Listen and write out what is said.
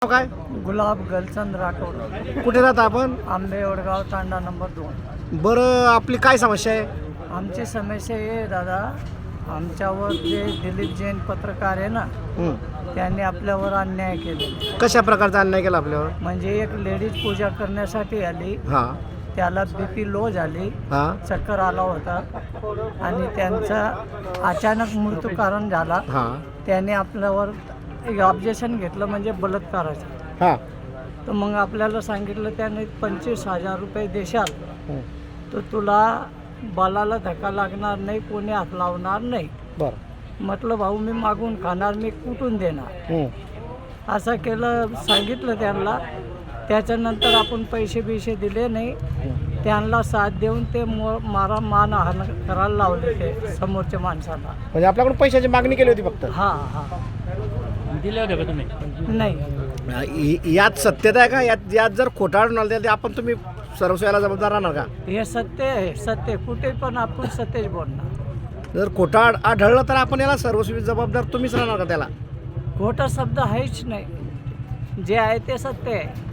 काय गुलाब गलचंद राठोड, कुठे राहता आपण? आंबे वडगाव, तांडा नंबर 2. बरं, आपली काय समस्या आहे? आमची समस्या आहे दादा, आमच्यावर जे दिलीप जैन पत्रकार आहे ना, हं. त्यांनी आपल्यावर अन्याय केले. कशा प्रकारचा अन्याय केला आपल्यावर? म्हणजे एक लेडीज पूजा करण्यासाठी आली, हां त्याला BP लो झाली, हां चक्कर आला होता आणि त्यांचा अचानक मृत्यू कारण झाला. हां त्याने आपल्यावर एक ऑब्जेक्शन घेतलं, म्हणजे बलात्काराचं. हां तर मग आपल्याला सांगितलं त्याने 25,000 रुपये देशाल हं. तर तुला बालाला धक्का लागणार नाही, कोणी हात लावणार नाही. बरं. म्हटलं भाऊ मी मागून खाणार, मी कुठून देणार. हं. असं केलं, सांगितलं त्यांना. त्याच्यानंतर आपण पैसे बिशे दिले नाही, त्यांना साथ देऊन ते मानहान करायला लावले ते समोरच्या माणसाला. म्हणजे आपल्याकडून पैशाची मागणी केली होती फक्त? हां हां, दिले होते का तुम्ही? नाही. यात सत्यता आहे का? यात जर खोटा आढळून आला तर आपण तुम्ही सर्वस्वाला जबाबदार राहणार का? हे सत्य आहे, सत्य. कुठे पण आपण सत्यच बोलणार. जर खोटा आढळलं तर आपण याला सर्वस्वी जबाबदार तुम्हीच राहणार का त्याला? खोटा शब्द आहेच नाही, जे आहे ते सत्य आहे.